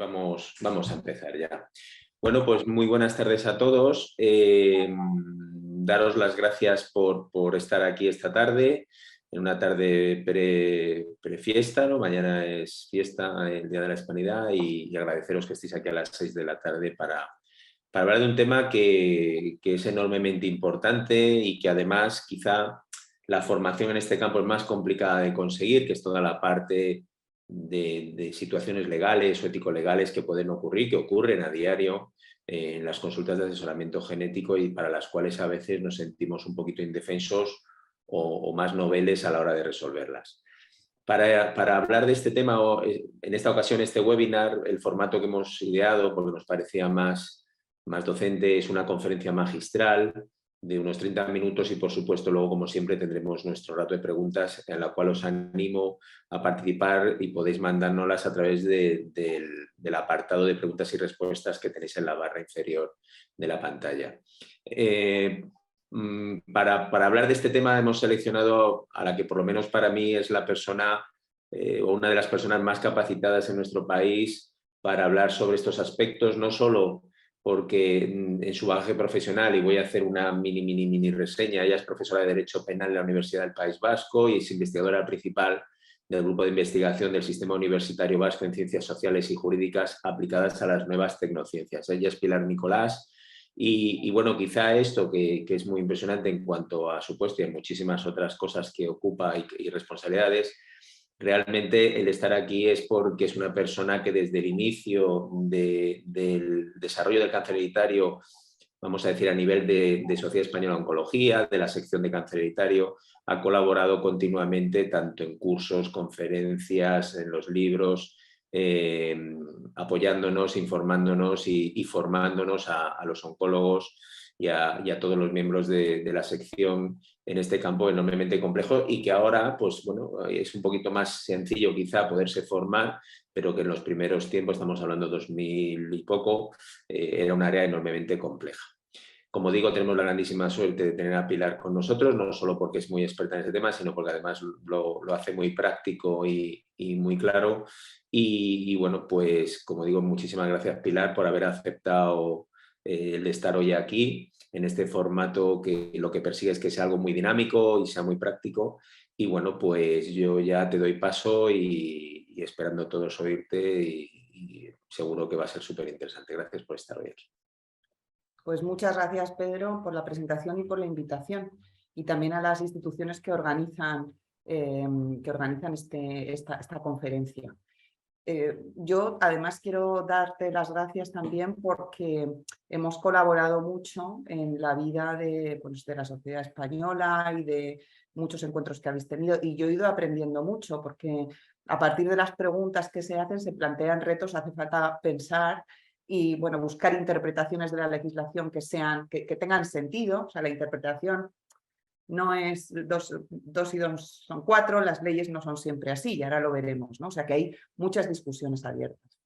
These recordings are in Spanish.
vamos a empezar ya. Bueno, pues muy buenas tardes a todos. Daros las gracias por estar aquí esta tarde, en una tarde prefiesta, ¿no? Mañana es fiesta, el Día de la Hispanidad, y agradeceros que estéis aquí a las 6 de la tarde para hablar de un tema que es enormemente importante y que además quizá la formación en este campo es más complicada de conseguir, que es toda la parte de situaciones legales o ético-legales que pueden ocurrir, que ocurren a diario en las consultas de asesoramiento genético y para las cuales a veces nos sentimos un poquito indefensos o más noveles a la hora de resolverlas. Para hablar de este tema, en esta ocasión, este webinar, el formato que hemos ideado, porque nos parecía más docente, es una conferencia magistral de unos 30 minutos y, por supuesto, luego, como siempre, tendremos nuestro rato de preguntas en la cual os animo a participar y podéis mandárnoslas a través del apartado de preguntas y respuestas que tenéis en la barra inferior de la pantalla. Para hablar de este tema hemos seleccionado a la que por lo menos para mí es la persona o una de las personas más capacitadas en nuestro país para hablar sobre estos aspectos, no solo porque en su bagaje profesional, y voy a hacer una mini reseña, ella es profesora de Derecho Penal en la Universidad del País Vasco y es investigadora principal del Grupo de Investigación del Sistema Universitario Vasco en Ciencias Sociales y Jurídicas aplicadas a las nuevas tecnociencias. Ella es Pilar Nicolás y bueno, quizá esto que es muy impresionante en cuanto a su puesto y en muchísimas otras cosas que ocupa y responsabilidades. Realmente el estar aquí es porque es una persona que desde el inicio del desarrollo del cáncer hereditario, vamos a decir a nivel de Sociedad Española de Oncología, de la sección de cáncer hereditario, ha colaborado continuamente tanto en cursos, conferencias, en los libros, apoyándonos, informándonos y formándonos a los oncólogos y a todos los miembros de la sección en este campo enormemente complejo y que ahora pues, bueno, es un poquito más sencillo quizá poderse formar, pero que en los primeros tiempos, estamos hablando de 2000 y poco, era un área enormemente compleja. Como digo, tenemos la grandísima suerte de tener a Pilar con nosotros, no solo porque es muy experta en este tema, sino porque además lo hace muy práctico y muy claro. Y bueno, pues como digo, muchísimas gracias, Pilar, por haber aceptado el de estar hoy aquí en este formato que lo que persigue es que sea algo muy dinámico y sea muy práctico. Y bueno, pues yo ya te doy paso y esperando todos oírte y seguro que va a ser súper interesante. Gracias por estar hoy aquí. Pues muchas gracias, Pedro, por la presentación y por la invitación, y también a las instituciones que organizan esta conferencia. Yo además quiero darte las gracias también porque hemos colaborado mucho en la vida de la sociedad española y de muchos encuentros que habéis tenido, y yo he ido aprendiendo mucho porque a partir de las preguntas que se hacen se plantean retos, hace falta pensar y bueno, buscar interpretaciones de la legislación que tengan sentido. O sea, la interpretación no es 2 y 2 son 4, las leyes no son siempre así y ahora lo veremos, ¿no? O sea que hay muchas discusiones abiertas.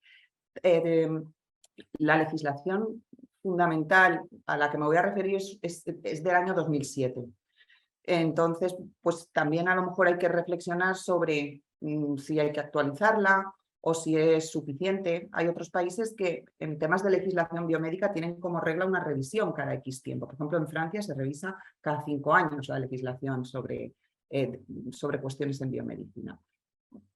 La legislación fundamental a la que me voy a referir es del año 2007. Entonces, pues también a lo mejor hay que reflexionar sobre si hay que actualizarla o si es suficiente. Hay otros países que en temas de legislación biomédica tienen como regla una revisión cada X tiempo. Por ejemplo, en Francia se revisa cada 5 años la legislación sobre cuestiones en biomedicina.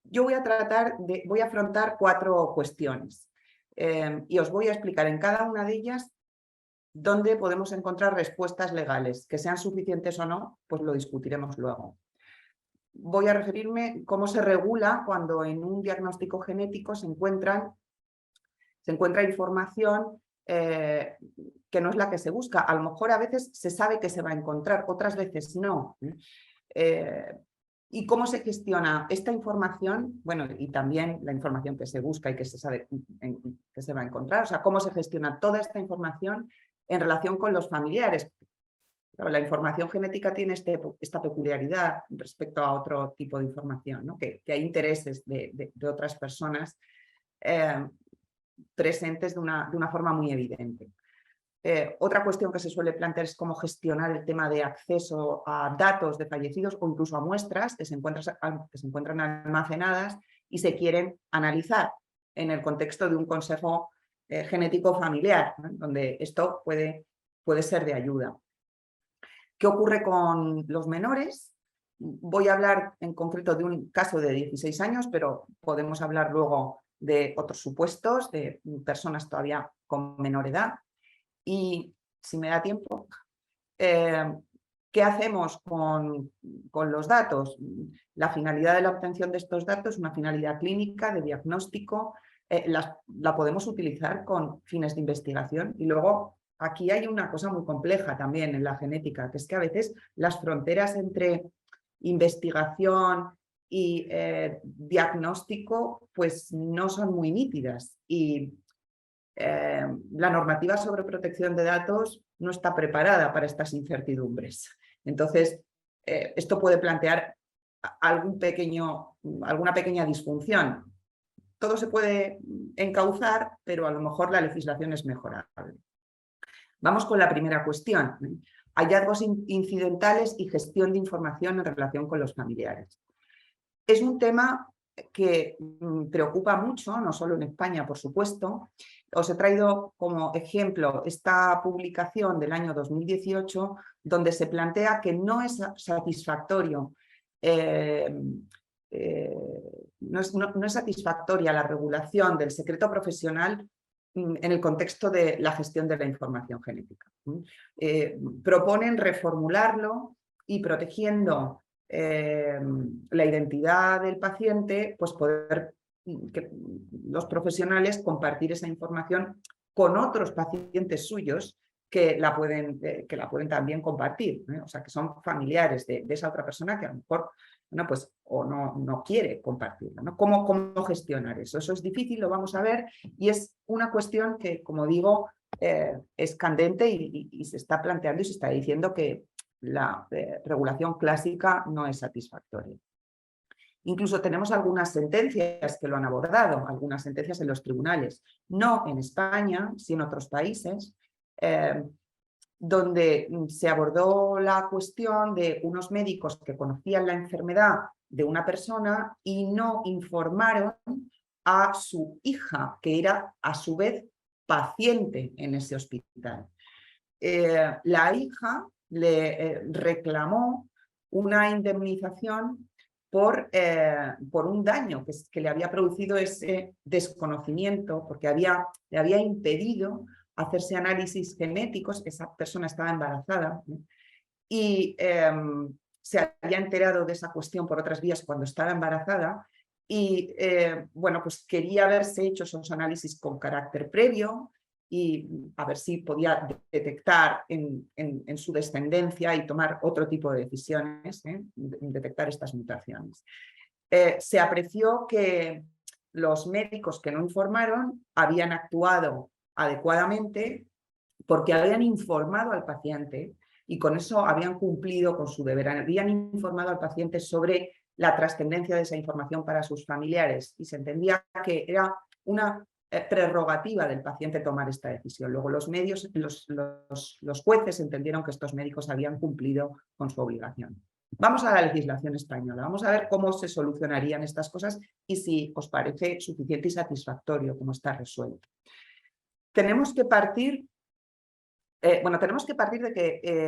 Yo voy a afrontar 4 cuestiones y os voy a explicar en cada una de ellas dónde podemos encontrar respuestas legales. Que sean suficientes o no, pues lo discutiremos luego. Voy a referirme cómo se regula cuando en un diagnóstico genético se encuentra información que no es la que se busca. A lo mejor a veces se sabe que se va a encontrar, otras veces no. ¿Y cómo se gestiona esta información? Bueno, y también la información que se busca y que se sabe que se va a encontrar. O sea, cómo se gestiona toda esta información en relación con los familiares. La información genética tiene esta peculiaridad respecto a otro tipo de información, ¿no? Que hay intereses de otras personas presentes de una forma muy evidente. Otra cuestión que se suele plantear es cómo gestionar el tema de acceso a datos de fallecidos o incluso a muestras que se encuentran almacenadas y se quieren analizar en el contexto de un consejo genético familiar, ¿no? Donde esto puede ser de ayuda. ¿Qué ocurre con los menores? Voy a hablar en concreto de un caso de 16 años, pero podemos hablar luego de otros supuestos, de personas todavía con menor edad. Y si me da tiempo, ¿qué hacemos con los datos? La finalidad de la obtención de estos datos es una finalidad clínica, de diagnóstico. La podemos utilizar con fines de investigación. Y luego aquí hay una cosa muy compleja también en la genética, que es que a veces las fronteras entre investigación y diagnóstico pues no son muy nítidas. Y la normativa sobre protección de datos no está preparada para estas incertidumbres. Entonces, esto puede plantear alguna pequeña disfunción. Todo se puede encauzar, pero a lo mejor la legislación es mejorable. Vamos con la primera cuestión. Hallazgos incidentales y gestión de información en relación con los familiares. Es un tema que preocupa mucho, no solo en España, por supuesto. Os he traído como ejemplo esta publicación del año 2018, donde se plantea que no es satisfactorio, no es satisfactoria la regulación del secreto profesional en el contexto de la gestión de la información genética. Proponen reformularlo y protegiendo la identidad del paciente, pues poder que los profesionales compartir esa información con otros pacientes suyos que la pueden también compartir, ¿eh? O sea, que son familiares de esa otra persona que a lo mejor pues, o no quiere compartirla, ¿no? ¿Cómo gestionar eso? Eso es difícil, lo vamos a ver, y es una cuestión que, como digo, es candente y se está planteando y se está diciendo que la regulación clásica no es satisfactoria. Incluso tenemos algunas sentencias que lo han abordado, algunas sentencias en los tribunales, no en España, sí en otros países, donde se abordó la cuestión de unos médicos que conocían la enfermedad de una persona y no informaron a su hija, que era a su vez paciente en ese hospital. La hija le reclamó una indemnización por un daño que le había producido ese desconocimiento, porque le había impedido hacerse análisis genéticos. Esa persona estaba embarazada, ¿no? Y se había enterado de esa cuestión por otras vías cuando estaba embarazada y bueno, pues quería haberse hecho esos análisis con carácter previo y a ver si podía detectar en su descendencia y tomar otro tipo de decisiones, detectar estas mutaciones. Se apreció que los médicos que no informaron habían actuado adecuadamente porque habían informado al paciente y con eso habían cumplido con su deber. Habían informado al paciente sobre la trascendencia de esa información para sus familiares y se entendía que era una prerrogativa del paciente tomar esta decisión. Luego los jueces entendieron que estos médicos habían cumplido con su obligación. Vamos a la legislación española, vamos a ver cómo se solucionarían estas cosas y si os parece suficiente y satisfactorio cómo está resuelto. Tenemos que partir de que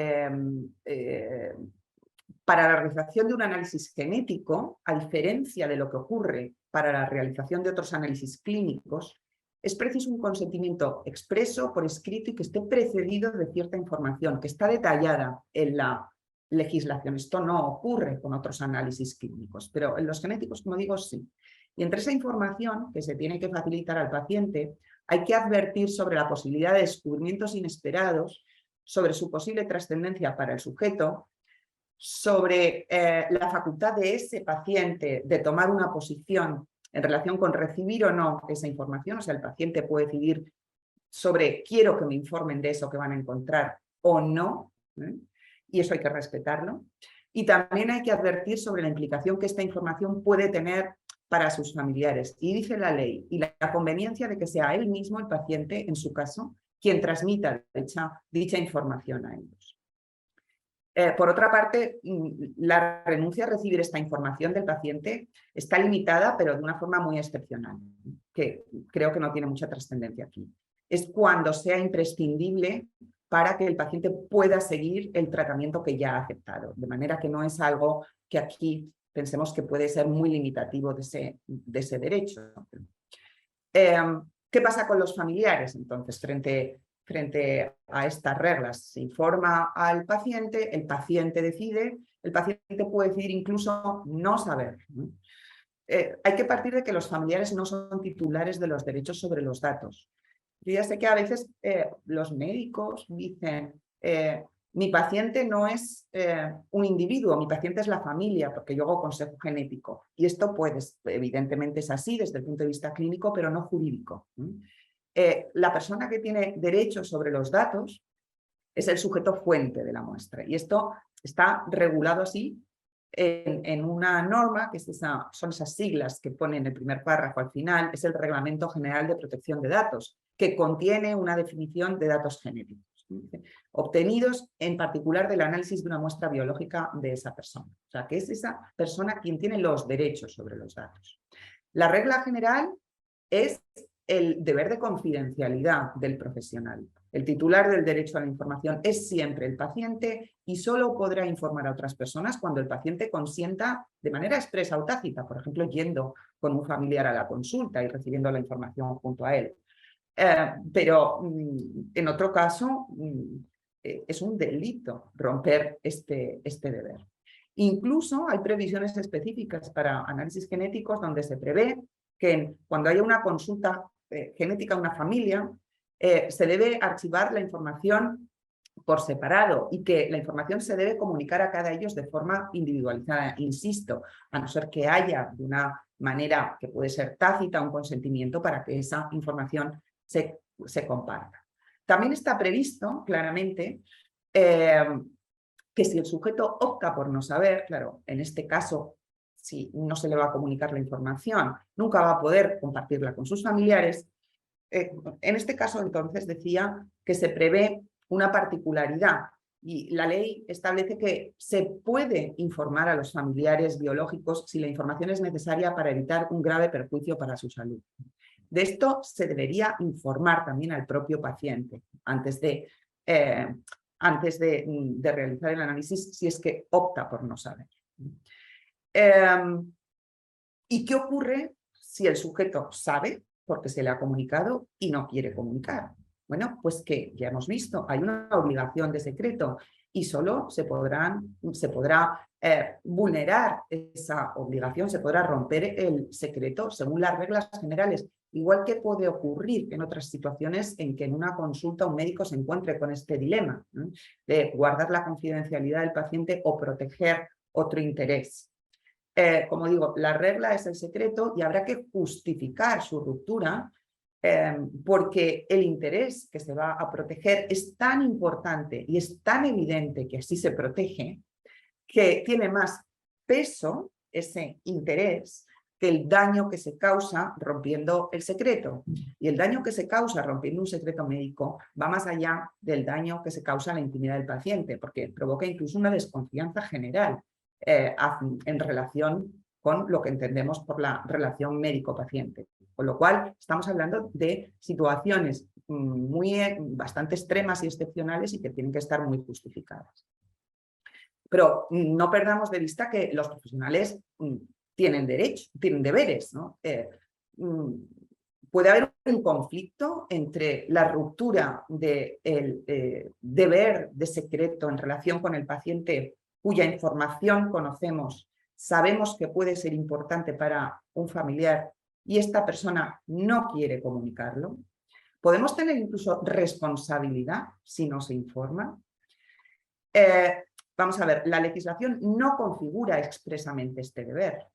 para la realización de un análisis genético, a diferencia de lo que ocurre para la realización de otros análisis clínicos, es preciso un consentimiento expreso, por escrito y que esté precedido de cierta información que está detallada en la legislación. Esto no ocurre con otros análisis clínicos, pero en los genéticos, como digo, sí. Y entre esa información que se tiene que facilitar al paciente, hay que advertir sobre la posibilidad de descubrimientos inesperados, sobre su posible trascendencia para el sujeto, sobre la facultad de ese paciente de tomar una posición en relación con recibir o no esa información. O sea, el paciente puede decidir sobre quiero que me informen de eso que van a encontrar o no, ¿eh? Y eso hay que respetarlo. Y también hay que advertir sobre la implicación que esta información puede tener para sus familiares. Y dice la ley, y la conveniencia de que sea él mismo, el paciente, en su caso, quien transmita dicha información a ellos. Por otra parte, la renuncia a recibir esta información del paciente está limitada, pero de una forma muy excepcional. que creo que no tiene mucha trascendencia aquí. Es cuando sea imprescindible para que el paciente pueda seguir el tratamiento que ya ha aceptado. De manera que no es algo que aquí pensemos que puede ser muy limitativo de ese derecho. ¿Qué pasa con los familiares? Entonces, frente a estas reglas, se informa al paciente, el paciente decide, el paciente puede decidir incluso no saber. Hay que partir de que los familiares no son titulares de los derechos sobre los datos. Yo ya sé que a veces los médicos dicen, mi paciente no es un individuo, mi paciente es la familia, porque yo hago consejo genético. Y esto evidentemente es así desde el punto de vista clínico, pero no jurídico. La persona que tiene derechos sobre los datos es el sujeto fuente de la muestra. Y esto está regulado así en una norma, que son esas siglas que pone en el primer párrafo al final, es el Reglamento General de Protección de Datos, que contiene una definición de datos genéticos, obtenidos en particular del análisis de una muestra biológica de esa persona. O sea, que es esa persona quien tiene los derechos sobre los datos. La regla general es el deber de confidencialidad del profesional. El titular del derecho a la información es siempre el paciente y solo podrá informar a otras personas cuando el paciente consienta de manera expresa o tácita, por ejemplo, yendo con un familiar a la consulta y recibiendo la información junto a él. Pero en otro caso es un delito romper este deber. Incluso hay previsiones específicas para análisis genéticos donde se prevé que cuando haya una consulta genética a una familia, se debe archivar la información por separado y que la información se debe comunicar a cada ellos de forma individualizada, insisto, a no ser que haya de una manera que puede ser tácita un consentimiento para que esa información se comparta. También está previsto claramente que si el sujeto opta por no saber, claro, en este caso, si no se le va a comunicar la información, nunca va a poder compartirla con sus familiares. En este caso, entonces, decía que se prevé una particularidad y la ley establece que se puede informar a los familiares biológicos si la información es necesaria para evitar un grave perjuicio para su salud. De esto se debería informar también al propio paciente antes de realizar el análisis si es que opta por no saber. ¿Y qué ocurre si el sujeto sabe porque se le ha comunicado y no quiere comunicar? Bueno, pues que ya hemos visto, hay una obligación de secreto y solo se podrá vulnerar esa obligación, se podrá romper el secreto según las reglas generales, igual que puede ocurrir en otras situaciones en que en una consulta un médico se encuentre con este dilema, ¿no?, de guardar la confidencialidad del paciente o proteger otro interés. Como digo, la regla es el secreto y habrá que justificar su ruptura porque el interés que se va a proteger es tan importante y es tan evidente que así se protege que tiene más peso ese interés que el daño que se causa rompiendo el secreto. Y el daño que se causa rompiendo un secreto médico va más allá del daño que se causa a la intimidad del paciente, porque provoca incluso una desconfianza general en relación con lo que entendemos por la relación médico-paciente. Con lo cual, estamos hablando de situaciones bastante extremas y excepcionales y que tienen que estar muy justificadas. Pero no perdamos de vista que los profesionales tienen deberes, ¿no? Puede haber un conflicto entre la ruptura del deber de secreto en relación con el paciente cuya información conocemos, sabemos que puede ser importante para un familiar y esta persona no quiere comunicarlo. Podemos tener incluso responsabilidad si no se informa. Vamos a ver, la legislación no configura expresamente este deber.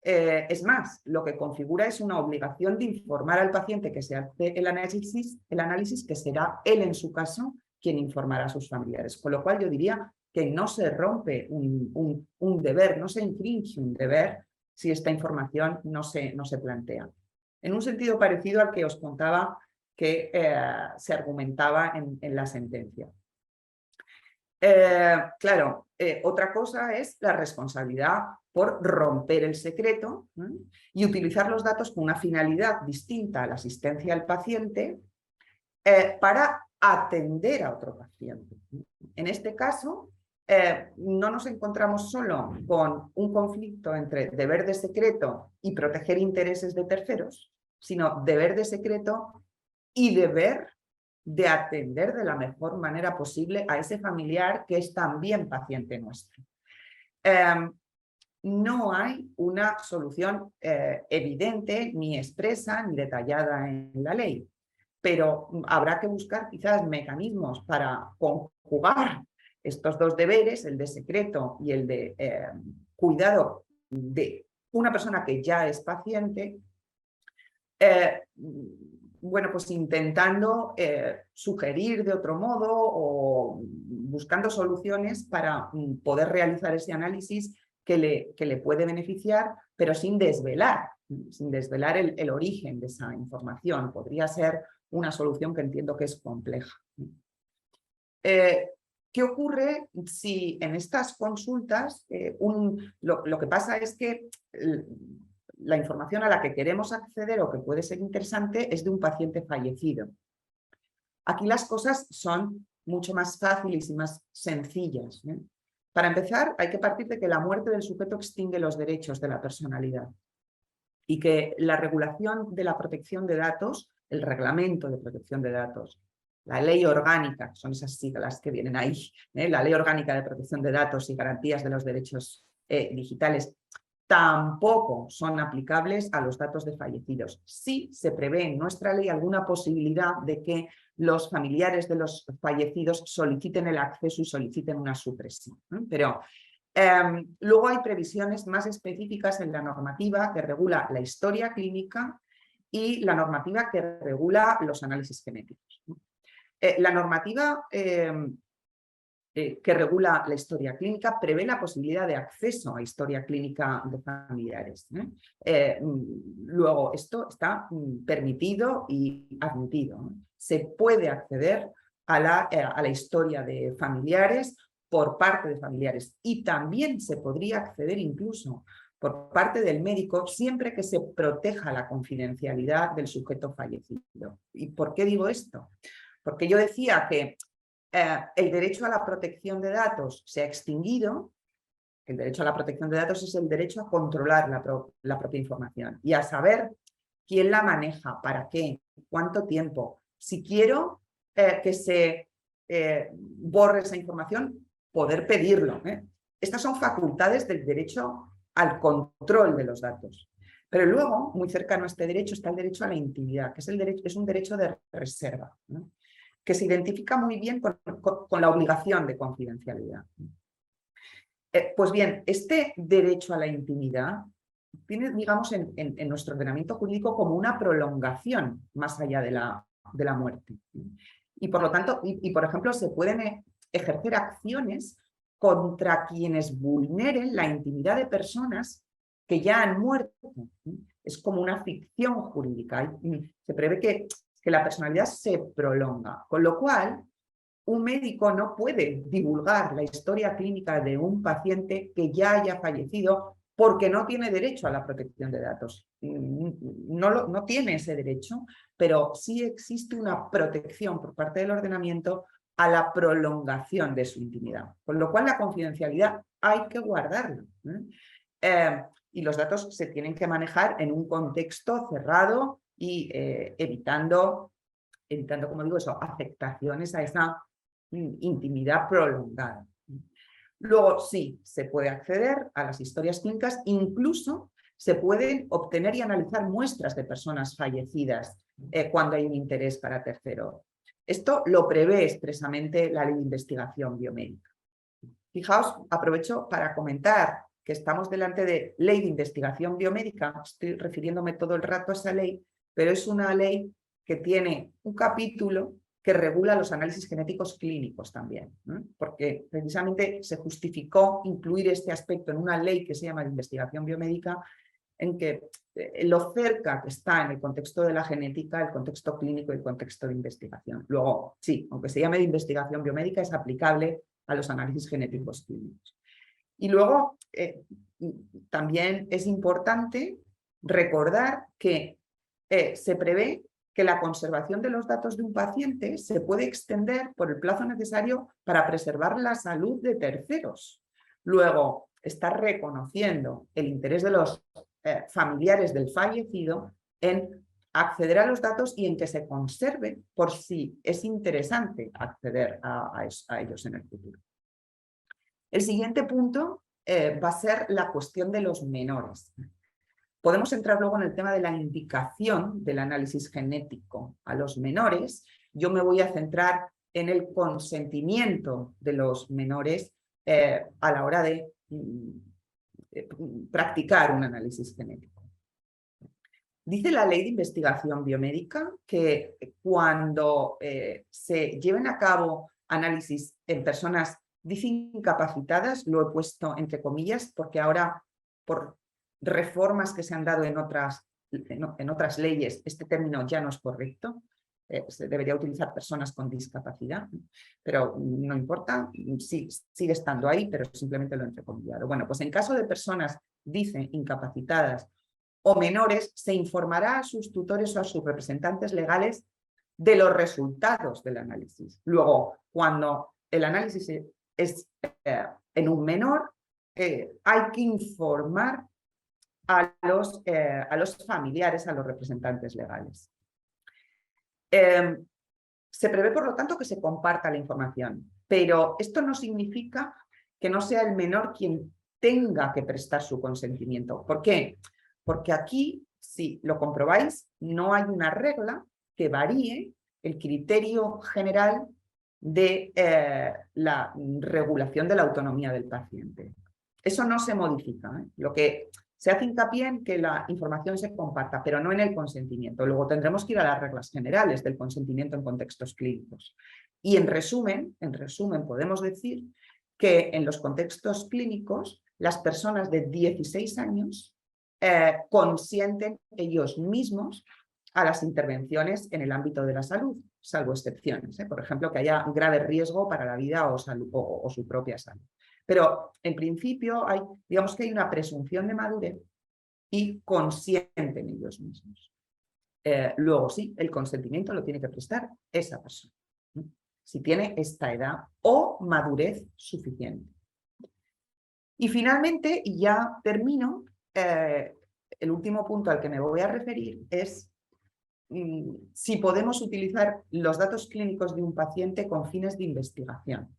Es más, lo que configura es una obligación de informar al paciente que se hace el análisis que será él en su caso quien informará a sus familiares. Con lo cual yo diría que no se rompe un deber, no se infringe un deber si esta información no se plantea. En un sentido parecido al que os contaba que se argumentaba en la sentencia. Claro, otra cosa es la responsabilidad por romper el secreto, y utilizar los datos con una finalidad distinta a la asistencia al paciente para atender a otro paciente. En este caso, no nos encontramos solo con un conflicto entre deber de secreto y proteger intereses de terceros, sino deber de secreto y deber de atender de la mejor manera posible a ese familiar que es también paciente nuestro. No hay una solución evidente, ni expresa, ni detallada en la ley, pero habrá que buscar quizás mecanismos para conjugar estos dos deberes, el de secreto y el de cuidado de una persona que ya es paciente, bueno, pues intentando sugerir de otro modo o buscando soluciones para poder realizar ese análisis que le puede beneficiar, pero sin desvelar el origen de esa información. Podría ser una solución que entiendo que es compleja. ¿Qué ocurre si en estas consultas lo que pasa es que la información a la que queremos acceder o que puede ser interesante es de un paciente fallecido? Aquí las cosas son mucho más fáciles y más sencillas. Para empezar, hay que partir de que la muerte del sujeto extingue los derechos de la personalidad y que la regulación de la protección de datos, el reglamento de protección de datos, la ley orgánica, son esas siglas que vienen ahí, la ley orgánica de protección de datos y garantías de los derechos digitales, tampoco son aplicables a los datos de fallecidos. Sí se prevé en nuestra ley alguna posibilidad de que los familiares de los fallecidos soliciten el acceso y soliciten una supresión, pero luego hay previsiones más específicas en la normativa que regula la historia clínica y la normativa que regula los análisis genéticos. La normativa que regula la historia clínica prevé la posibilidad de acceso a historia clínica de familiares. Luego, esto está permitido y admitido. Se puede acceder a la historia de familiares por parte de familiares y también se podría acceder incluso por parte del médico siempre que se proteja la confidencialidad del sujeto fallecido. ¿Y por qué digo esto? Porque yo decía que el derecho a la protección de datos se ha extinguido. El derecho a la protección de datos es el derecho a controlar la propia información y a saber quién la maneja, para qué, cuánto tiempo. Si quiero que se borre esa información, poder pedirlo. Estas son facultades del derecho al control de los datos. Pero luego, muy cercano a este derecho, está el derecho a la intimidad, que es un derecho de reserva, ¿no?, que se identifica muy bien con la obligación de confidencialidad. Pues bien, este derecho a la intimidad tiene, digamos, en nuestro ordenamiento jurídico como una prolongación más allá de la muerte. Y por lo tanto, por ejemplo, se pueden ejercer acciones contra quienes vulneren la intimidad de personas que ya han muerto. Es como una ficción jurídica. Se prevé que la personalidad se prolonga, con lo cual un médico no puede divulgar la historia clínica de un paciente que ya haya fallecido porque no tiene derecho a la protección de datos. No tiene ese derecho, pero sí existe una protección por parte del ordenamiento a la prolongación de su intimidad, con lo cual la confidencialidad hay que guardarla. Y los datos se tienen que manejar en un contexto cerrado y evitando, como digo, eso, afectaciones a esa intimidad prolongada. Luego sí, se puede acceder a las historias clínicas, incluso se pueden obtener y analizar muestras de personas fallecidas cuando hay un interés para tercero. Esto lo prevé expresamente la Ley de Investigación Biomédica. Fijaos, aprovecho para comentar que estamos delante de Ley de Investigación Biomédica, estoy refiriéndome todo el rato a esa ley, pero es una ley que tiene un capítulo que regula los análisis genéticos clínicos también, ¿no? Porque precisamente se justificó incluir este aspecto en una ley que se llama de investigación biomédica, en que lo cerca que está en el contexto de la genética, el contexto clínico y el contexto de investigación. Luego, sí, aunque se llame de investigación biomédica, es aplicable a los análisis genéticos clínicos. Y luego, también es importante recordar que se prevé que la conservación de los datos de un paciente se puede extender por el plazo necesario para preservar la salud de terceros. Luego, está reconociendo el interés de los familiares del fallecido en acceder a los datos y en que se conserve por si es interesante acceder a ellos en el futuro. El siguiente punto va a ser la cuestión de los menores. Podemos entrar luego en el tema de la indicación del análisis genético a los menores. Yo me voy a centrar en el consentimiento de los menores a la hora de practicar un análisis genético. Dice la Ley de Investigación Biomédica que cuando se lleven a cabo análisis en personas discapacitadas, lo he puesto entre comillas porque ahora por reformas que se han dado en otras leyes, este término ya no es correcto, se debería utilizar personas con discapacidad, pero no importa, sí, sigue estando ahí, pero simplemente lo he entrecomillado. Bueno, pues en caso de personas, dice, incapacitadas o menores, se informará a sus tutores o a sus representantes legales de los resultados del análisis. Luego, cuando el análisis es en un menor, hay que informar a los familiares, a los representantes legales. Se prevé, por lo tanto, que se comparta la información, pero esto no significa que no sea el menor quien tenga que prestar su consentimiento. ¿Por qué? Porque aquí, si lo comprobáis, no hay una regla que varíe el criterio general de la regulación de la autonomía del paciente. Eso no se modifica, ¿eh? Lo que se hace hincapié en que la información se comparta, pero no en el consentimiento. Luego tendremos que ir a las reglas generales del consentimiento en contextos clínicos. Y en resumen podemos decir que en los contextos clínicos las personas de 16 años consienten ellos mismos a las intervenciones en el ámbito de la salud, salvo excepciones, por ejemplo, que haya un grave riesgo para la vida o su propia salud. Pero en principio digamos que hay una presunción de madurez y consienten ellos mismos. Luego sí, el consentimiento lo tiene que prestar esa persona, si tiene esta edad o madurez suficiente. Y finalmente, y ya termino, el último punto al que me voy a referir es si podemos utilizar los datos clínicos de un paciente con fines de investigación.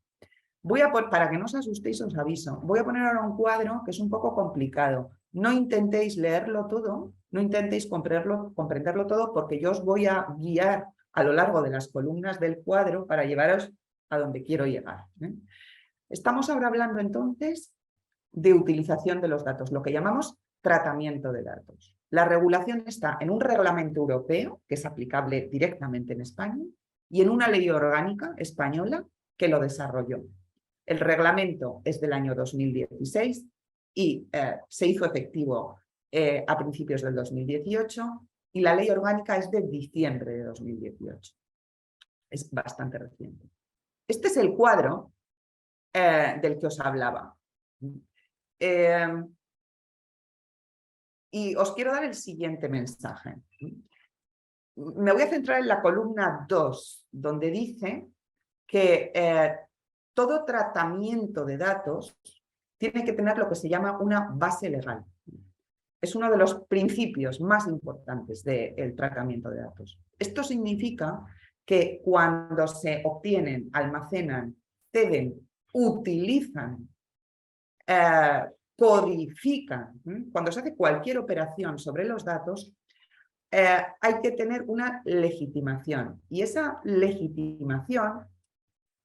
Para que no os asustéis, os aviso, voy a poner ahora un cuadro que es un poco complicado. No intentéis leerlo todo, no intentéis comprenderlo todo, porque yo os voy a guiar a lo largo de las columnas del cuadro para llevaros a donde quiero llegar. Estamos ahora hablando entonces de utilización de los datos, lo que llamamos tratamiento de datos. La regulación está en un reglamento europeo, que es aplicable directamente en España, y en una ley orgánica española que lo desarrolló. El reglamento es del año 2016 y se hizo efectivo a principios del 2018 y la ley orgánica es de diciembre de 2018. Es bastante reciente. Este es el cuadro del que os hablaba. Y os quiero dar el siguiente mensaje. Me voy a centrar en la columna 2, donde dice que todo tratamiento de datos tiene que tener lo que se llama una base legal. Es uno de los principios más importantes del tratamiento de datos. Esto significa que cuando se obtienen, almacenan, ceden, utilizan, codifican, cuando se hace cualquier operación sobre los datos, hay que tener una legitimación. Y esa legitimación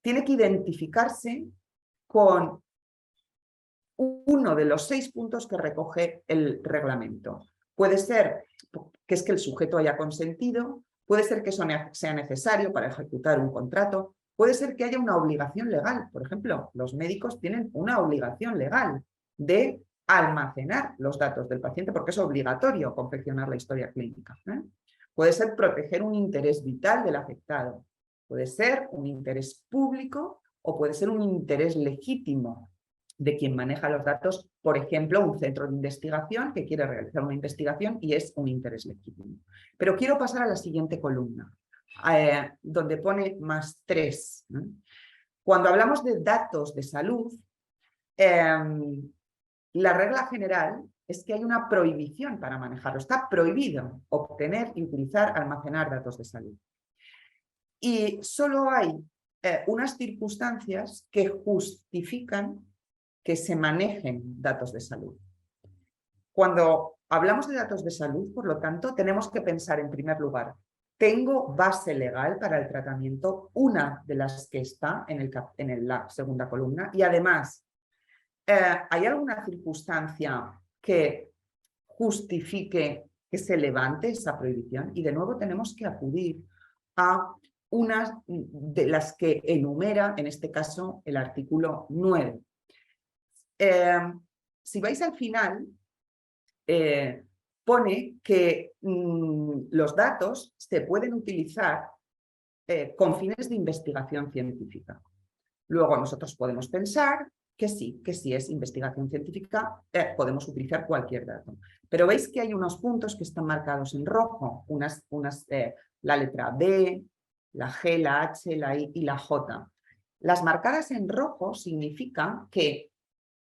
tiene que identificarse con uno de los 6 puntos que recoge el reglamento. Puede ser que es que el sujeto haya consentido, puede ser que eso sea necesario para ejecutar un contrato, puede ser que haya una obligación legal. Por ejemplo, los médicos tienen una obligación legal de almacenar los datos del paciente porque es obligatorio confeccionar la historia clínica. Puede ser proteger un interés vital del afectado, puede ser un interés público o puede ser un interés legítimo de quien maneja los datos por ejemplo, un centro de investigación que quiere realizar una investigación y es un interés legítimo. Pero quiero pasar a la siguiente columna, donde pone +3. Cuando hablamos de datos de salud, la regla general es que hay una prohibición para manejarlo. Está prohibido obtener y utilizar, almacenar datos de salud. Y solo hay unas circunstancias que justifican que se manejen datos de salud. Cuando hablamos de datos de salud, por lo tanto, tenemos que pensar en primer lugar, ¿tengo base legal para el tratamiento? Una de las que está en la segunda columna. Y además, ¿hay alguna circunstancia que justifique que se levante esa prohibición? Y de nuevo tenemos que acudir a unas de las que enumera, en este caso, el artículo 9. Si vais al final, pone que los datos se pueden utilizar con fines de investigación científica. Luego nosotros podemos pensar que sí es investigación científica, podemos utilizar cualquier dato. Pero veis que hay unos puntos que están marcados en rojo, la letra B, la G, la H, la I y la J. Las marcadas en rojo significan que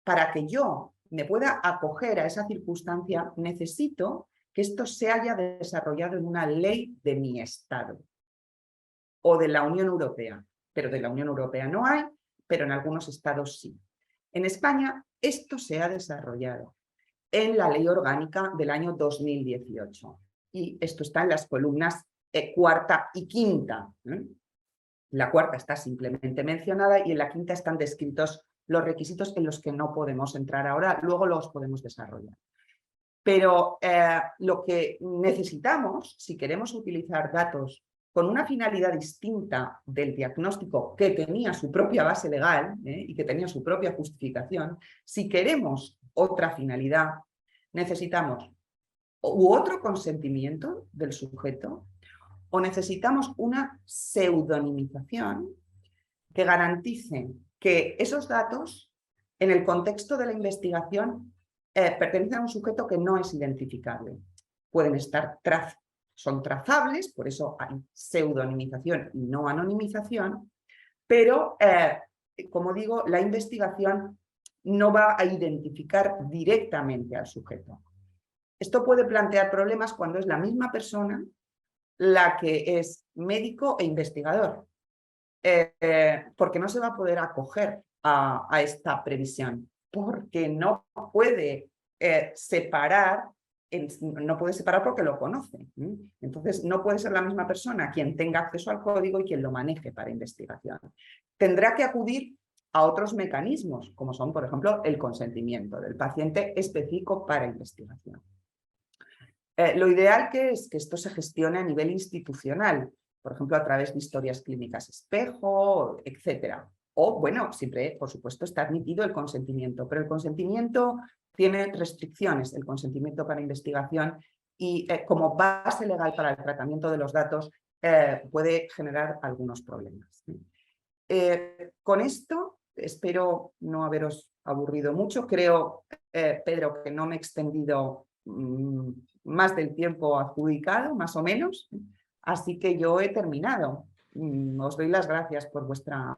para que yo me pueda acoger a esa circunstancia, necesito que esto se haya desarrollado en una ley de mi Estado o de la Unión Europea. Pero de la Unión Europea no hay, pero en algunos estados sí. En España esto se ha desarrollado en la Ley Orgánica del año 2018. Y esto está en las columnas cuarta y quinta. La cuarta está simplemente mencionada y en la quinta están descritos los requisitos en los que no podemos entrar ahora, luego los podemos desarrollar. Pero lo que necesitamos, si queremos utilizar datos con una finalidad distinta del diagnóstico que tenía su propia base legal y que tenía su propia justificación, si queremos otra finalidad, necesitamos u otro consentimiento del sujeto o necesitamos una pseudonimización que garantice que esos datos, en el contexto de la investigación, pertenecen a un sujeto que no es identificable. Pueden estar son trazables, por eso hay pseudonimización y no anonimización, pero, como digo, la investigación no va a identificar directamente al sujeto. Esto puede plantear problemas cuando es la misma persona la que es médico e investigador, porque no se va a poder acoger a esta previsión, porque no puede separar, no puede separar porque lo conoce. Entonces no puede ser la misma persona quien tenga acceso al código y quien lo maneje para investigación. Tendrá que acudir a otros mecanismos, como son, por ejemplo, el consentimiento del paciente específico para investigación. Lo ideal es que esto se gestione a nivel institucional, por ejemplo, a través de historias clínicas espejo, etcétera. O, bueno, siempre, por supuesto, está admitido el consentimiento, pero el consentimiento tiene restricciones, el consentimiento para investigación, y como base legal para el tratamiento de los datos puede generar algunos problemas. Con esto espero no haberos aburrido mucho. Creo, Pedro, que no me he extendido más del tiempo adjudicado, más o menos, así que yo he terminado. Os doy las gracias por vuestra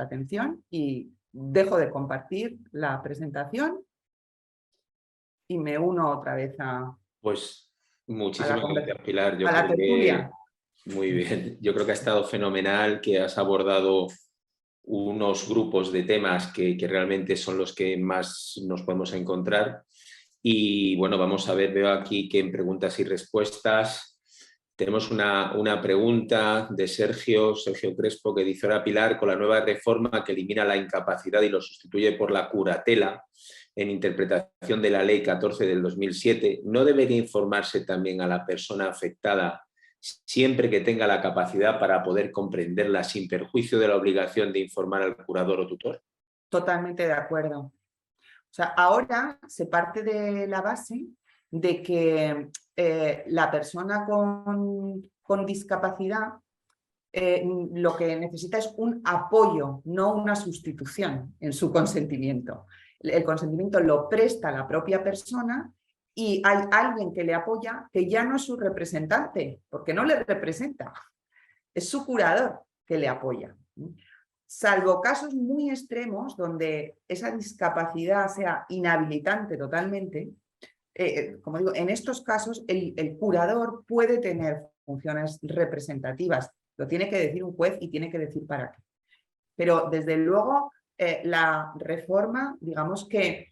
atención y dejo de compartir la presentación y me uno otra vez Pues muchísimas gracias, Pilar. a la tertulia. Muy bien. Yo creo que ha estado fenomenal, que has abordado unos grupos de temas que realmente son los que más nos podemos encontrar. Y bueno, vamos a ver, veo aquí que en preguntas y respuestas tenemos una pregunta de Sergio Crespo, que dice: ahora Pilar, con la nueva reforma que elimina la incapacidad y lo sustituye por la curatela en interpretación de la Ley 14 del 2007, ¿no debería informarse también a la persona afectada siempre que tenga la capacidad para poder comprenderla sin perjuicio de la obligación de informar al curador o tutor? Totalmente de acuerdo. O sea, ahora se parte de la base de que la persona con discapacidad lo que necesita es un apoyo, no una sustitución en su consentimiento. el consentimiento lo presta la propia persona y hay alguien que le apoya que ya no es su representante, porque no le representa, es su curador que le apoya. Salvo casos muy extremos donde esa discapacidad sea inhabilitante totalmente, como digo, en estos casos el curador puede tener funciones representativas. Lo tiene que decir un juez y tiene que decir para qué. Pero desde luego la reforma, digamos que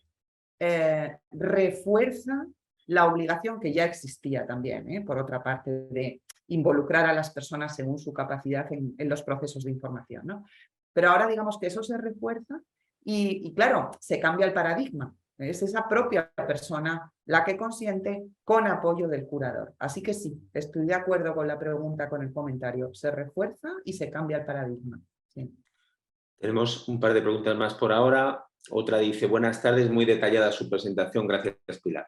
refuerza la obligación que ya existía también, por otra parte, de involucrar a las personas según su capacidad en los procesos de información, ¿no? Pero ahora digamos que eso se refuerza y claro, se cambia el paradigma. Es esa propia persona la que consiente con apoyo del curador. Así que sí, estoy de acuerdo con la pregunta, con el comentario. Se refuerza y se cambia el paradigma. Sí. Tenemos un par de preguntas más por ahora. Otra dice, buenas tardes, muy detallada su presentación, gracias Pilar.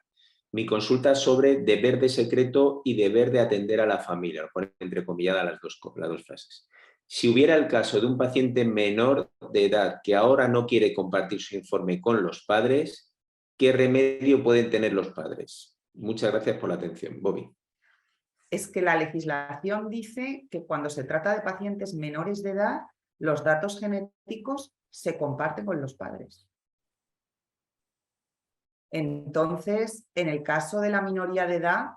Mi consulta es sobre deber de secreto y deber de atender a la familia, lo pone entrecomilladas las dos frases. Si hubiera el caso de un paciente menor de edad que ahora no quiere compartir su informe con los padres, ¿qué remedio pueden tener los padres? Muchas gracias por la atención. Bobby. Es que la legislación dice que cuando se trata de pacientes menores de edad, los datos genéticos se comparten con los padres. Entonces, en el caso de la minoría de edad,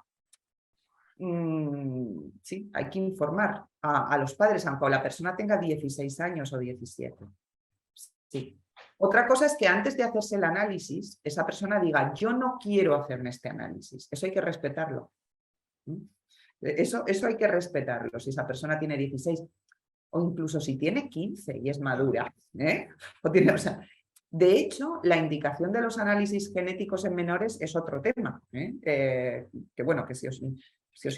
sí, hay que informar a los padres, aunque la persona tenga 16 años o 17. Sí. Otra cosa es que antes de hacerse el análisis, esa persona diga, yo no quiero hacerme este análisis. Eso hay que respetarlo. Eso hay que respetarlo. Si esa persona tiene 16 o incluso si tiene 15 y es madura, o sea, de hecho, la indicación de los análisis genéticos en menores es otro tema, que bueno, que si os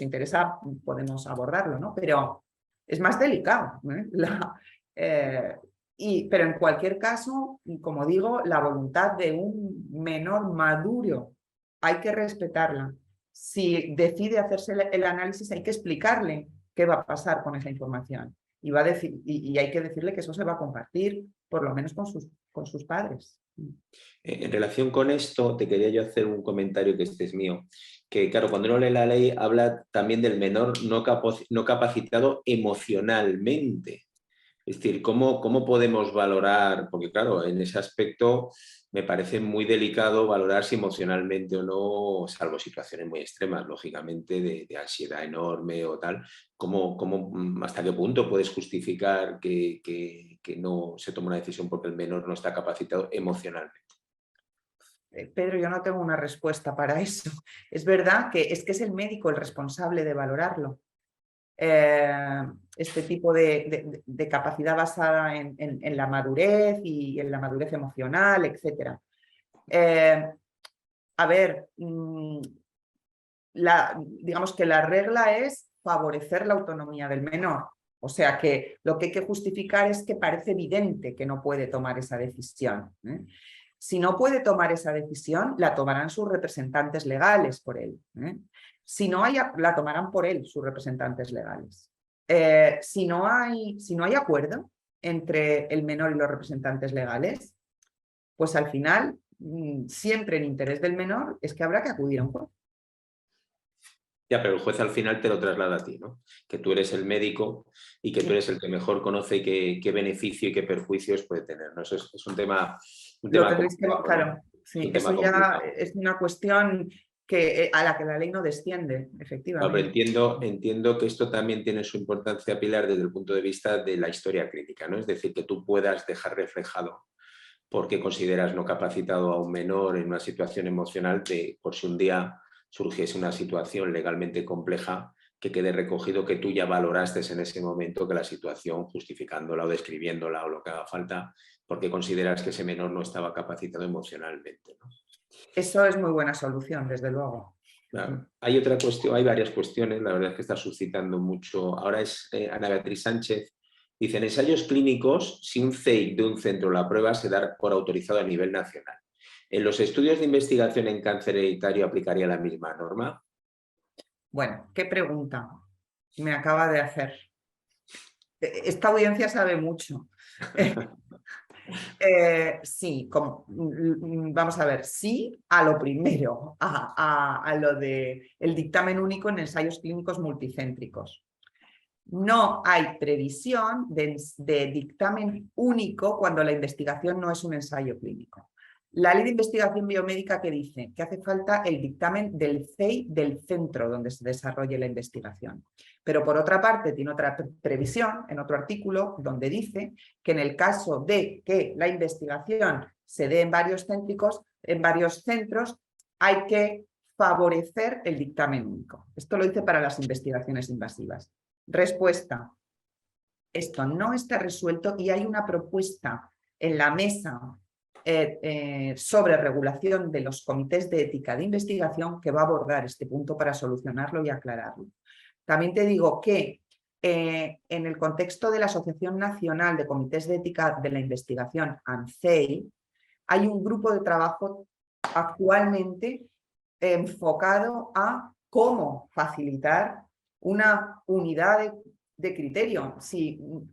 interesa podemos abordarlo, ¿no? Pero es más delicado. Pero en cualquier caso, como digo, la voluntad de un menor maduro hay que respetarla. Si decide hacerse el análisis, hay que explicarle qué va a pasar con esa información. Y hay que decirle que eso se va a compartir, por lo menos con sus padres. En relación con esto, te quería yo hacer un comentario que este es mío, que claro, cuando uno lee la ley habla también del menor no capacitado emocionalmente. Es decir, ¿cómo podemos valorar? Porque claro, en ese aspecto me parece muy delicado valorar si emocionalmente o no, salvo situaciones muy extremas, lógicamente, de ansiedad enorme o tal, ¿hasta qué punto puedes justificar que no se tome una decisión porque el menor no está capacitado emocionalmente? Pedro, yo no tengo una respuesta para eso. Es verdad que es el médico el responsable de valorarlo. Este tipo de capacidad basada en la madurez y en la madurez emocional, etc. A ver, digamos que la regla es favorecer la autonomía del menor. O sea que lo que hay que justificar es que parece evidente que no puede tomar esa decisión. Si no puede tomar esa decisión, la tomarán sus representantes legales por él. Si no la tomarán por él sus representantes legales. Si no hay acuerdo entre el menor y los representantes legales, pues al final, siempre en interés del menor, es que habrá que acudir a un juez. Ya, pero el juez al final te lo traslada a ti, ¿no? Que tú eres el médico y que tú eres el que mejor conoce qué beneficio y qué perjuicios puede tener, ¿no? Eso es un tema complicado, claro, sí, eso ya complicado. es una cuestión a la que la ley no desciende, efectivamente. Entiendo que esto también tiene su importancia, Pilar, desde el punto de vista de la historia clínica, ¿no? Es decir, que tú puedas dejar reflejado por qué consideras no capacitado a un menor en una situación emocional por si un día surgiese una situación legalmente compleja, que quede recogido que tú ya valoraste en ese momento que la situación, justificándola o describiéndola o lo que haga falta, porque consideras que ese menor no estaba capacitado emocionalmente, ¿no? Eso es muy buena solución, desde luego. Claro. Hay otra cuestión, hay varias cuestiones, la verdad es que está suscitando mucho. Ahora es Ana Beatriz Sánchez. Dice, en ensayos clínicos, si un CEIC de un centro la prueba, se da por autorizado a nivel nacional. ¿En los estudios de investigación en cáncer hereditario aplicaría la misma norma? Bueno, qué pregunta me acaba de hacer. Esta audiencia sabe mucho. Sí, vamos a ver, sí a lo primero, a lo de el dictamen único en ensayos clínicos multicéntricos. No hay previsión de dictamen único cuando la investigación no es un ensayo clínico. La ley de investigación biomédica que dice que hace falta el dictamen del CEI del centro donde se desarrolle la investigación. Pero por otra parte tiene otra previsión en otro artículo donde dice que en el caso de que la investigación se dé en varios centros, hay que favorecer el dictamen único. Esto lo dice para las investigaciones invasivas. Respuesta. Esto no está resuelto y hay una propuesta en la mesa sobre regulación de los comités de ética de investigación que va a abordar este punto para solucionarlo y aclararlo. También te digo que en el contexto de la Asociación Nacional de Comités de Ética de la Investigación, ANCEI, hay un grupo de trabajo actualmente enfocado a cómo facilitar una unidad de criterio.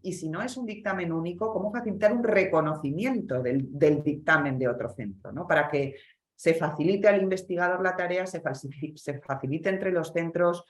Y si no es un dictamen único, cómo facilitar un reconocimiento del dictamen de otro centro, ¿no? Para que se facilite al investigador la tarea, se facilite entre los centros,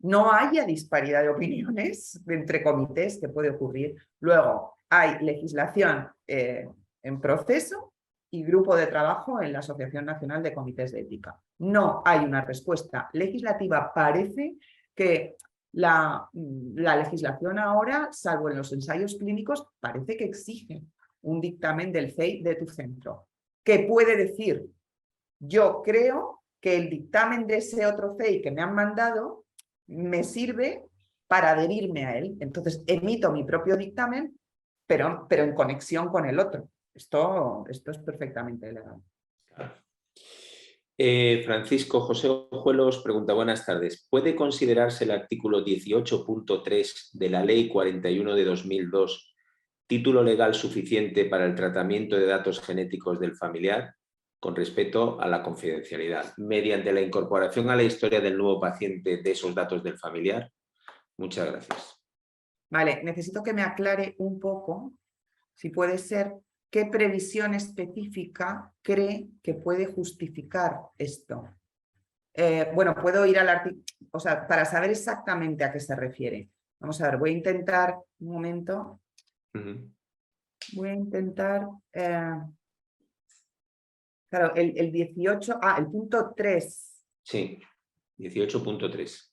no haya disparidad de opiniones entre comités, que puede ocurrir. Luego, hay legislación en proceso y grupo de trabajo en la Asociación Nacional de Comités de Ética. No hay una respuesta legislativa. Parece que la legislación ahora, salvo en los ensayos clínicos, parece que exige un dictamen del CEI de tu centro, que puede decir, yo creo que el dictamen de ese otro CEI que me han mandado me sirve para adherirme a él. Entonces emito mi propio dictamen, pero en conexión con el otro. Esto es perfectamente legal. Francisco José Ojuelos pregunta, buenas tardes. ¿Puede considerarse el artículo 18.3 de la Ley 41 de 2002 título legal suficiente para el tratamiento de datos genéticos del familiar con respeto a la confidencialidad, mediante la incorporación a la historia del nuevo paciente de esos datos del familiar? Muchas gracias. Vale, necesito que me aclare un poco, si puede ser, qué previsión específica cree que puede justificar esto. Bueno, puedo ir al artículo, o sea, para saber exactamente a qué se refiere. Vamos a ver, voy a intentar, un momento. Voy a intentar, claro, el 18, el punto 3. Sí, 18.3.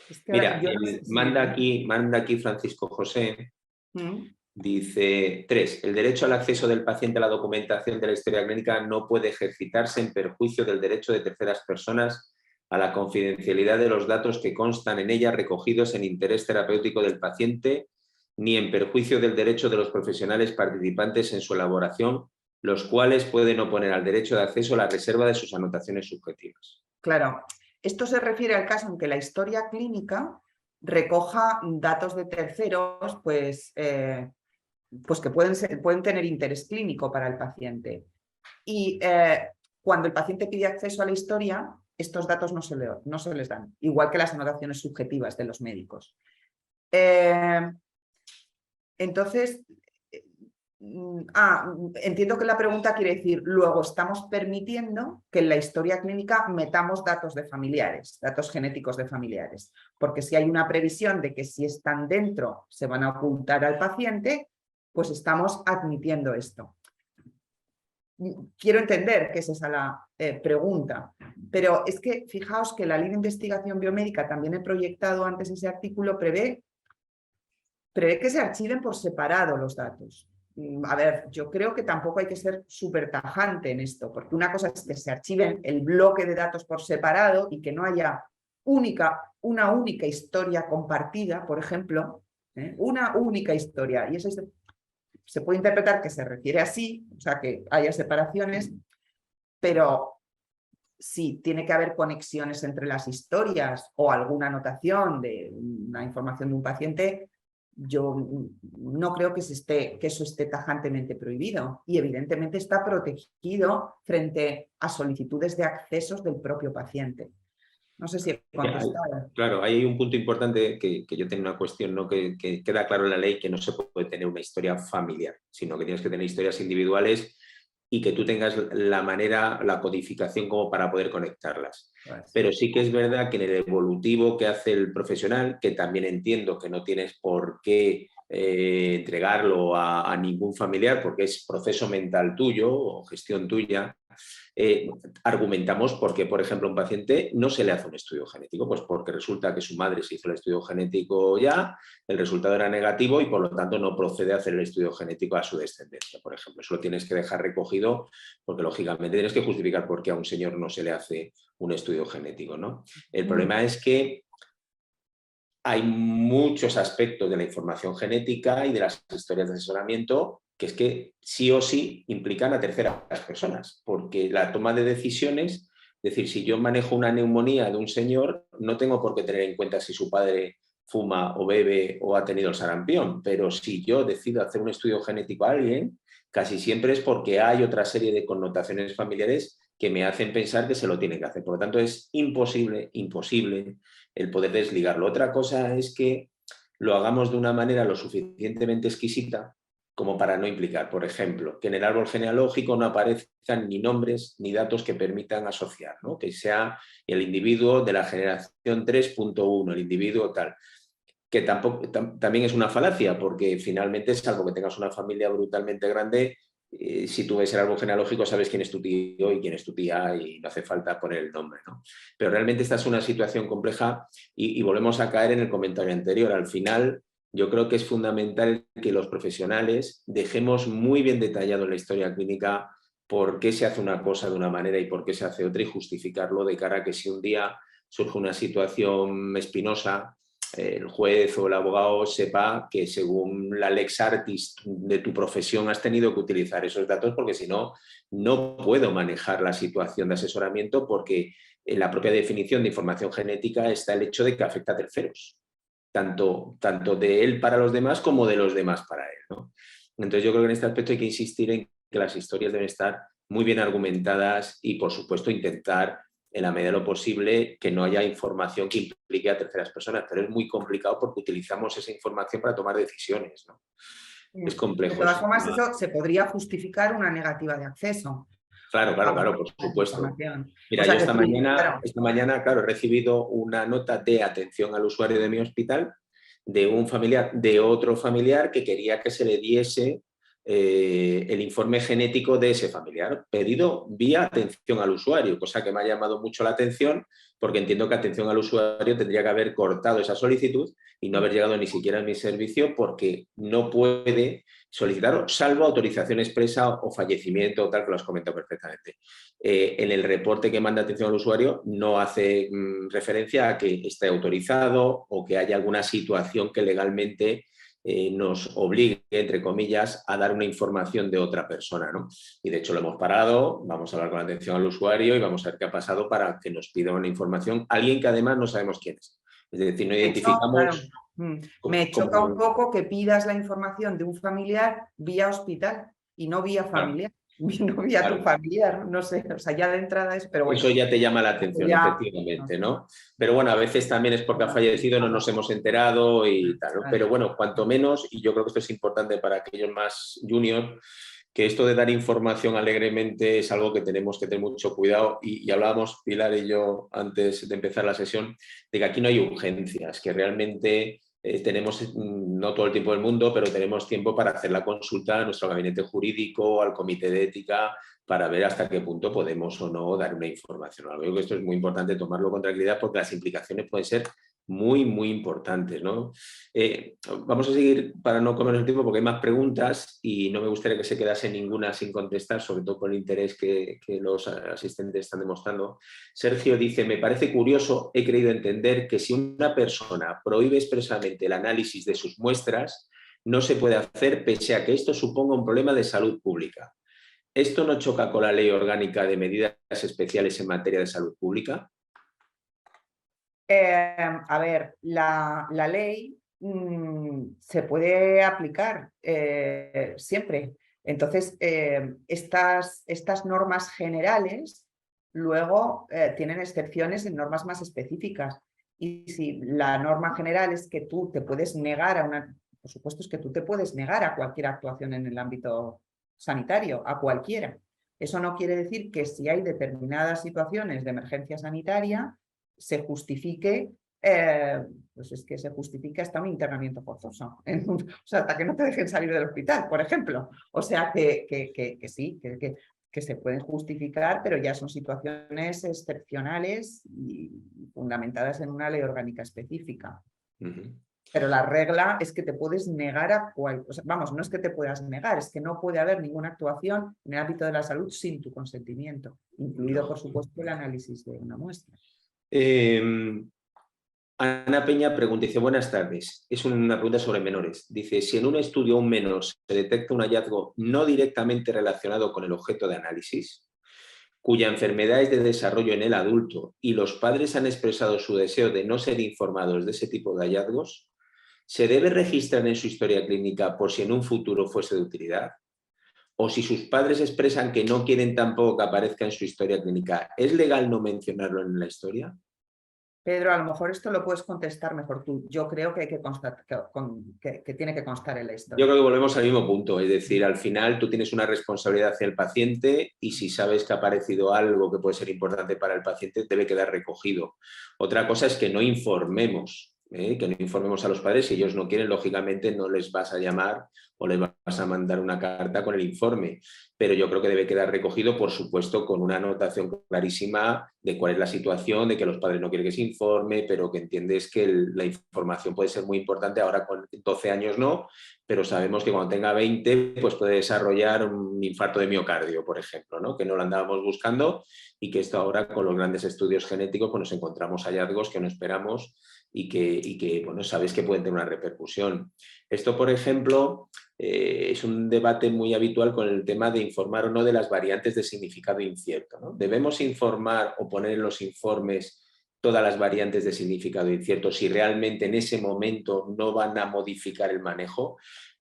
Es que Mira, yo no sé si manda aquí Francisco José. Dice 3. El derecho al acceso del paciente a la documentación de la historia clínica no puede ejercitarse en perjuicio del derecho de terceras personas a la confidencialidad de los datos que constan en ella recogidos en interés terapéutico del paciente, ni en perjuicio del derecho de los profesionales participantes en su elaboración, los cuales pueden oponer al derecho de acceso a la reserva de sus anotaciones subjetivas. Claro, esto se refiere al caso en que la historia clínica recoja datos de terceros, pues que pueden tener interés clínico para el paciente. Y cuando el paciente pide acceso a la historia, estos datos no se les dan, igual que las anotaciones subjetivas de los médicos. Entonces, entiendo que la pregunta quiere decir, luego estamos permitiendo que en la historia clínica metamos datos de familiares, datos genéticos de familiares, porque si hay una previsión de que si están dentro se van a ocultar al paciente, pues estamos admitiendo esto. Quiero entender que es esa la pregunta, pero es que fijaos que la ley de investigación biomédica, también he proyectado antes ese artículo, prevé que se archiven por separado los datos. A ver, yo creo que tampoco hay que ser súper tajante en esto, porque una cosa es que se archiven el bloque de datos por separado y que no haya una única historia compartida, por ejemplo, una única historia. Y eso se puede interpretar que se refiere así, o sea, que haya separaciones, pero si tiene que haber conexiones entre las historias o alguna anotación de una información de un paciente, yo no creo que eso esté tajantemente prohibido y evidentemente está protegido frente a solicitudes de accesos del propio paciente. No sé si he Que contestado. claro, ahí hay un punto importante que yo tengo una cuestión, ¿no? Que queda claro en la ley que no se puede tener una historia familiar, sino que tienes que tener historias individuales y que tú tengas la manera, la codificación como para poder conectarlas. Pues, Pero sí que es verdad que en el evolutivo que hace el profesional, que también entiendo que no tienes por qué entregarlo a ningún familiar porque es proceso mental tuyo o gestión tuya, argumentamos por qué, por ejemplo, a un paciente no se le hace un estudio genético, pues porque resulta que su madre se hizo el estudio genético ya, el resultado era negativo y por lo tanto no procede a hacer el estudio genético a su descendencia, por ejemplo. Eso lo tienes que dejar recogido porque lógicamente tienes que justificar por qué a un señor no se le hace un estudio genético, ¿no? El problema es que hay muchos aspectos de la información genética y de las historias de asesoramiento que es que sí o sí implican a terceras personas, porque la toma de decisiones, es decir, si yo manejo una neumonía de un señor, no tengo por qué tener en cuenta si su padre fuma o bebe o ha tenido el sarampión, pero si yo decido hacer un estudio genético a alguien, casi siempre es porque hay otra serie de connotaciones familiares que me hacen pensar que se lo tienen que hacer. Por lo tanto, es imposible el poder desligarlo. Otra cosa es que lo hagamos de una manera lo suficientemente exquisita como para no implicar, por ejemplo, que en el árbol genealógico no aparezcan ni nombres ni datos que permitan asociar, ¿no? Que sea el individuo de la generación 3.1, el individuo tal, que tampoco, también es una falacia, porque finalmente, salvo que tengas una familia brutalmente grande, si tú ves el árbol genealógico sabes quién es tu tío y quién es tu tía y no hace falta poner el nombre, ¿no? Pero realmente esta es una situación compleja y volvemos a caer en el comentario anterior. Al final, yo creo que es fundamental que los profesionales dejemos muy bien detallado en la historia clínica por qué se hace una cosa de una manera y por qué se hace otra y justificarlo de cara a que si un día surge una situación espinosa, el juez o el abogado sepa que según la lex artis de tu profesión has tenido que utilizar esos datos porque si no, no puedo manejar la situación de asesoramiento porque en la propia definición de información genética está el hecho de que afecta a terceros, tanto de él para los demás como de los demás para él, ¿no? Entonces yo creo que en este aspecto hay que insistir en que las historias deben estar muy bien argumentadas y por supuesto intentar en la medida de lo posible que no haya información que implique a terceras personas, pero es muy complicado porque utilizamos esa información para tomar decisiones, ¿no? Es de complejo todas ese formas, tema. eso se podría justificar una negativa de acceso Claro, a claro, claro, por la supuesto. información. O Mira, yo sea que sí, claro. esta mañana, claro, he recibido una nota de atención al usuario de mi hospital de un familiar, de otro familiar que quería que se le diese el informe genético de ese familiar, pedido vía atención al usuario, cosa que me ha llamado mucho la atención porque entiendo que atención al usuario tendría que haber cortado esa solicitud y no haber llegado ni siquiera a mi servicio porque no puede solicitarlo, salvo autorización expresa o fallecimiento o tal, que lo has comentado perfectamente. En el reporte que manda atención al usuario no hace referencia a que esté autorizado o que haya alguna situación que legalmente nos obligue, entre comillas, a dar una información de otra persona, ¿no? Y de hecho lo hemos parado, vamos a hablar con atención al usuario y vamos a ver qué ha pasado para que nos pida una información, alguien que además no sabemos quién es. Es decir, no De hecho, claro, identificamos me choca un como... poco que pidas la información de un familiar vía hospital y no vía Claro, familiar, no vía tu claro. familiar, no sé, o sea, ya de entrada es, pero Eso bueno, ya te llama la atención, ya, no efectivamente, sé, ¿no? Pero bueno, a veces también es porque ha fallecido, no nos hemos enterado y tal, ¿no? vale. Pero bueno, cuanto menos, y yo creo que esto es importante para aquellos más junior, que esto de dar información alegremente es algo que tenemos que tener mucho cuidado y hablábamos Pilar y yo antes de empezar la sesión de que aquí no hay urgencias, que realmente tenemos no todo el tiempo del mundo, pero tenemos tiempo para hacer la consulta a nuestro gabinete jurídico, al comité de ética, para ver hasta qué punto podemos o no dar una información. Creo que esto es muy importante tomarlo con tranquilidad porque las implicaciones pueden ser muy, muy importantes, ¿no? Vamos a seguir para no comer el tiempo porque hay más preguntas y no me gustaría que se quedase ninguna sin contestar, sobre todo con el interés que los asistentes están demostrando. Sergio dice, me parece curioso, he creído entender que si una persona prohíbe expresamente el análisis de sus muestras, no se puede hacer pese a que esto suponga un problema de salud pública. ¿Esto no choca con la Ley Orgánica de Medidas Especiales en materia de salud pública? A ver, la ley se puede aplicar siempre. Entonces, estas normas generales Luego tienen excepciones en normas más específicas. Y si la norma general es que tú te puedes negar a una... Por supuesto es que tú te puedes negar a cualquier actuación en el ámbito sanitario, a cualquiera. Eso no quiere decir que si hay determinadas situaciones de emergencia sanitaria se justifique, pues es que se justifica hasta un internamiento forzoso. O sea, hasta que no te dejen salir del hospital, por ejemplo. O sea, que sí, que se pueden justificar, pero ya son situaciones excepcionales y fundamentadas en una ley orgánica específica. Pero la regla es que te puedes negar a o sea, vamos, no es que te puedas negar, es que no puede haber ninguna actuación en el ámbito de la salud sin tu consentimiento, incluido, por supuesto, el análisis de una muestra. Ana Peña pregunta, dice, buenas tardes, es una pregunta sobre menores. Dice, si en un estudio a un menor se detecta un hallazgo no directamente relacionado con el objeto de análisis, cuya enfermedad es de desarrollo en el adulto y los padres han expresado su deseo de no ser informados de ese tipo de hallazgos, ¿se debe registrar en su historia clínica por si en un futuro fuese de utilidad? O si sus padres expresan que no quieren tampoco que aparezca en su historia clínica, ¿es legal no mencionarlo en la historia? Pedro, a lo mejor esto lo puedes contestar mejor tú. Yo creo que hay que tiene que constar en la historia. Yo creo que volvemos al mismo punto, es decir, al final tú tienes una responsabilidad hacia el paciente y si sabes que ha aparecido algo que puede ser importante para el paciente, debe quedar recogido. Otra cosa es que no informemos a los padres. Si ellos no quieren, lógicamente no les vas a llamar o les vas a mandar una carta con el informe, pero yo creo que debe quedar recogido, por supuesto, con una anotación clarísima de cuál es la situación, de que los padres no quieren que se informe, pero que entiendes que la información puede ser muy importante. Ahora con 12 años no, pero sabemos que cuando tenga 20 pues puede desarrollar un infarto de miocardio, por ejemplo, ¿no? Que no lo andábamos buscando y que esto ahora con los grandes estudios genéticos pues nos encontramos hallazgos que no esperamos y que bueno, sabéis que pueden tener una repercusión. Esto, por ejemplo, es un debate muy habitual con el tema de informar o no de las variantes de significado incierto, ¿no? ¿Debemos informar o poner en los informes todas las variantes de significado incierto si realmente en ese momento no van a modificar el manejo?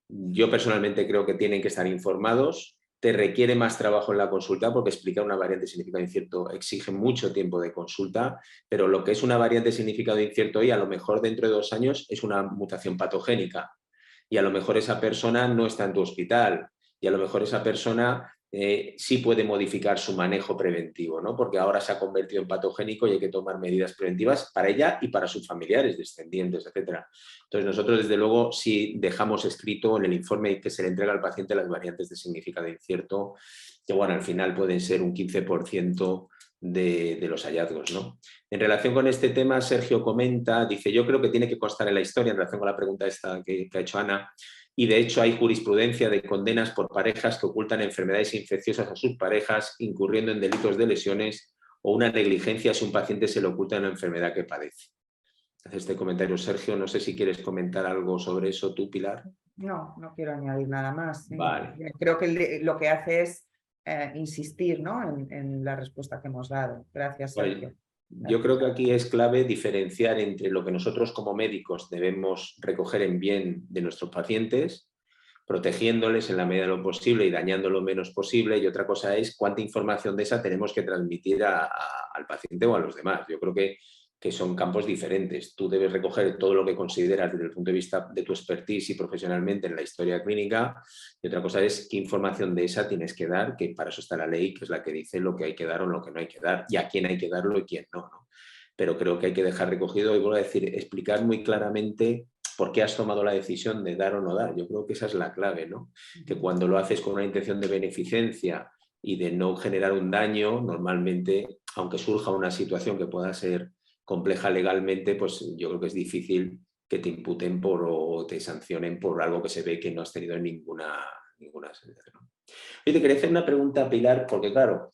Yo personalmente creo que tienen que estar informados. Te requiere más trabajo en la consulta porque explicar una variante de significado incierto exige mucho tiempo de consulta, pero lo que es una variante de significado incierto hoy, a lo mejor dentro de 2 años es una mutación patogénica y a lo mejor esa persona no está en tu hospital y a lo mejor esa persona sí puede modificar su manejo preventivo, ¿no? Porque ahora se ha convertido en patogénico y hay que tomar medidas preventivas para ella y para sus familiares, descendientes, etc. Entonces nosotros desde luego sí dejamos escrito en el informe que se le entrega al paciente las variantes de significado incierto, que bueno, al final pueden ser un 15% de los hallazgos, ¿no? En relación con este tema, Sergio comenta, dice, yo creo que tiene que constar en la historia, en relación con la pregunta esta que ha hecho Ana, y de hecho hay jurisprudencia de condenas por parejas que ocultan enfermedades infecciosas a sus parejas, incurriendo en delitos de lesiones o una negligencia si un paciente se le oculta una enfermedad que padece. Hace este comentario Sergio, no sé si quieres comentar algo sobre eso tú, Pilar. No, no quiero añadir nada más. Vale. Creo que lo que hace es insistir, ¿no? en la respuesta que hemos dado. Gracias, Sergio. Yo creo que aquí es clave diferenciar entre lo que nosotros como médicos debemos recoger en bien de nuestros pacientes, protegiéndoles en la medida de lo posible y dañando lo menos posible, y otra cosa es cuánta información de esa tenemos que transmitir al paciente o a los demás. Yo creo que son campos diferentes. Tú debes recoger todo lo que consideras desde el punto de vista de tu expertise y profesionalmente en la historia clínica, y otra cosa es qué información de esa tienes que dar, que para eso está la ley, que es la que dice lo que hay que dar o lo que no hay que dar, y a quién hay que darlo y quién no, ¿no? Pero creo que hay que dejar recogido, y vuelvo a decir, explicar muy claramente por qué has tomado la decisión de dar o no dar. Yo creo que esa es la clave, ¿no? Que cuando lo haces con una intención de beneficencia y de no generar un daño, normalmente, aunque surja una situación que pueda ser compleja legalmente, pues yo creo que es difícil que te imputen o te sancionen por algo que se ve que no has tenido ninguna sentencia, ¿no? Oye, te quería hacer una pregunta, Pilar, porque claro,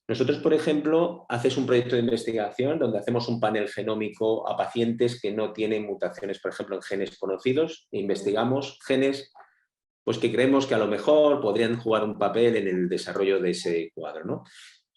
nosotros, por ejemplo, haces un proyecto de investigación donde hacemos un panel genómico a pacientes que no tienen mutaciones, por ejemplo, en genes conocidos, e investigamos genes pues, que creemos que a lo mejor podrían jugar un papel en el desarrollo de ese cuadro, ¿no?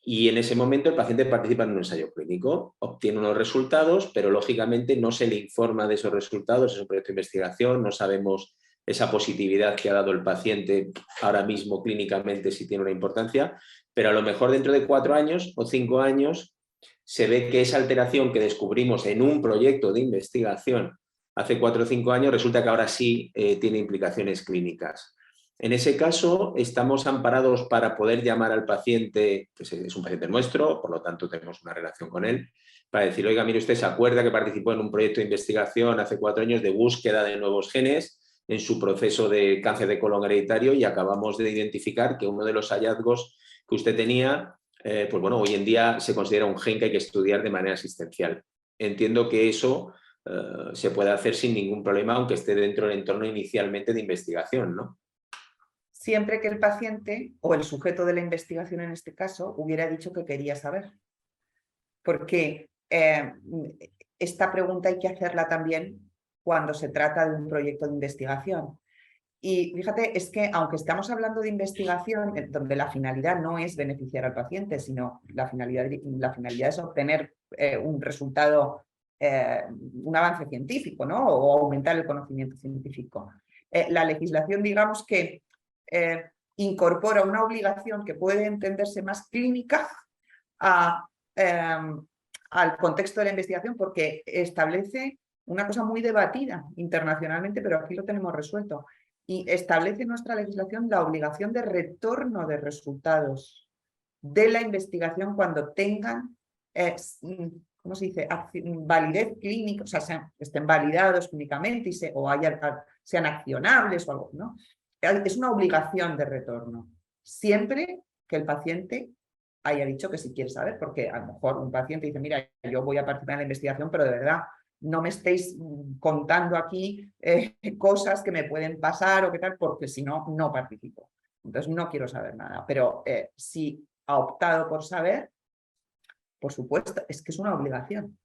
Y en ese momento el paciente participa en un ensayo clínico, obtiene unos resultados, pero lógicamente no se le informa de esos resultados, es un proyecto de investigación, no sabemos esa positividad que ha dado el paciente ahora mismo clínicamente sí tiene una importancia, pero a lo mejor dentro de 4 años o 5 años se ve que esa alteración que descubrimos en un proyecto de investigación hace 4 o 5 años resulta que ahora sí tiene implicaciones clínicas. En ese caso, estamos amparados para poder llamar al paciente, que es un paciente nuestro, por lo tanto tenemos una relación con él, para decir, oiga, mire, usted se acuerda que participó en un proyecto de investigación hace 4 años de búsqueda de nuevos genes en su proceso de cáncer de colon hereditario y acabamos de identificar que uno de los hallazgos que usted tenía, pues bueno, hoy en día se considera un gen que hay que estudiar de manera asistencial. Entiendo que eso se puede hacer sin ningún problema, aunque esté dentro del entorno inicialmente de investigación, ¿no? Siempre que el paciente o el sujeto de la investigación en este caso hubiera dicho que quería saber. Porque esta pregunta hay que hacerla también cuando se trata de un proyecto de investigación. Y fíjate, es que aunque estamos hablando de investigación, donde la finalidad no es beneficiar al paciente, sino la finalidad es obtener un resultado, un avance científico, ¿no? O aumentar el conocimiento científico. La legislación, digamos que incorpora una obligación que puede entenderse más clínica al contexto de la investigación, porque establece una cosa muy debatida internacionalmente, pero aquí lo tenemos resuelto. Y establece nuestra legislación la obligación de retorno de resultados de la investigación cuando tengan, ¿cómo se dice?, validez clínica, o sea, estén validados clínicamente o sean accionables o algo, ¿no? Es una obligación de retorno, siempre que el paciente haya dicho que sí quiere saber, porque a lo mejor un paciente dice, mira, yo voy a participar en la investigación, pero de verdad, no me estéis contando aquí cosas que me pueden pasar o qué tal, porque si no, no participo. Entonces no quiero saber nada. Pero si ha optado por saber, por supuesto, es que es una obligación.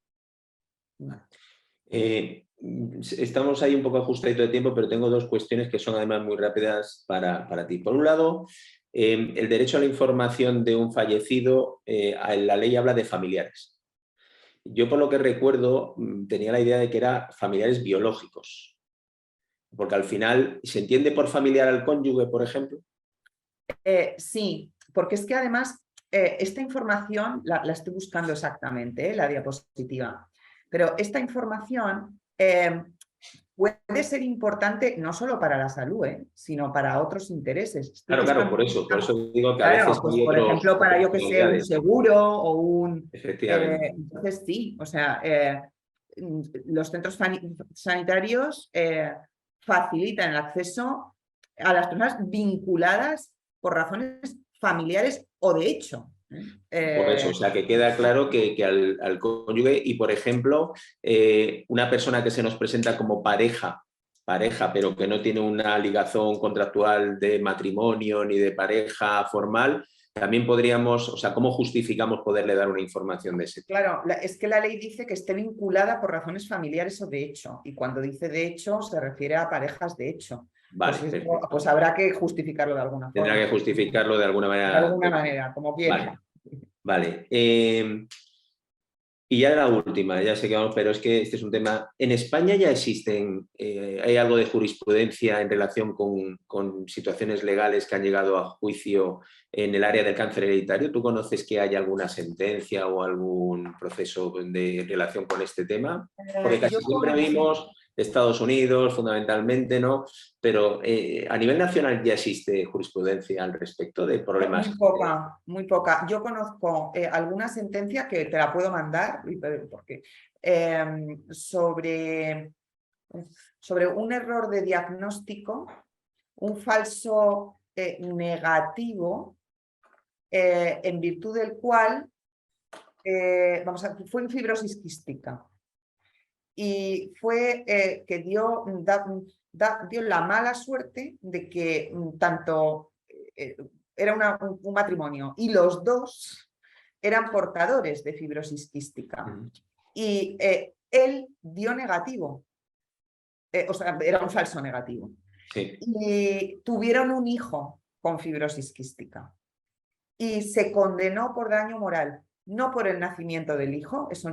Estamos ahí un poco ajustadito de tiempo, pero tengo 2 cuestiones que son además muy rápidas para ti. Por un lado, el derecho a la información de un fallecido, la ley habla de familiares. Yo, por lo que recuerdo, tenía la idea de que eran familiares biológicos, porque al final, ¿se entiende por familiar al cónyuge, por ejemplo? Sí, porque es que además esta información, la estoy buscando exactamente, la diapositiva, pero esta información puede ser importante no solo para la salud, sino para otros intereses. Claro, por eso digo que a claro, veces pues, hay por ejemplo, para yo que sé, un seguro o un... Efectivamente. Entonces sí, o sea, los centros sanitarios facilitan el acceso a las personas vinculadas por razones familiares o de hecho. Por eso, o sea, que queda claro que al cónyuge y, por ejemplo, una persona que se nos presenta como pareja, pero que no tiene una ligazón contractual de matrimonio ni de pareja formal, también podríamos, o sea, ¿cómo justificamos poderle dar una información de ese tipo? Claro, es que la ley dice que esté vinculada por razones familiares o de hecho, y cuando dice de hecho se refiere a parejas de hecho. Vale, pues habrá que justificarlo de alguna forma. Tendrá que justificarlo de alguna manera. De alguna manera, como quiera. Vale. Y ya la última, ya sé que vamos, pero es que este es un tema. En España ya existen, hay algo de jurisprudencia en relación con situaciones legales que han llegado a juicio en el área del cáncer hereditario. ¿Tú conoces que hay alguna sentencia o algún proceso de relación con este tema? Porque casi siempre vimos Estados Unidos, fundamentalmente, ¿no? Pero a nivel nacional ya existe jurisprudencia al respecto de problemas. Muy poca. Yo conozco alguna sentencia que te la puedo mandar porque, sobre un error de diagnóstico, un falso negativo, en virtud del cual fue en fibrosis quística. Y fue que dio la mala suerte de que tanto era un matrimonio y los dos eran portadores de fibrosis quística. Y él dio negativo, o sea, era un falso negativo. Sí. Y tuvieron un hijo con fibrosis quística. Y se condenó por daño moral. No por el nacimiento del hijo, eso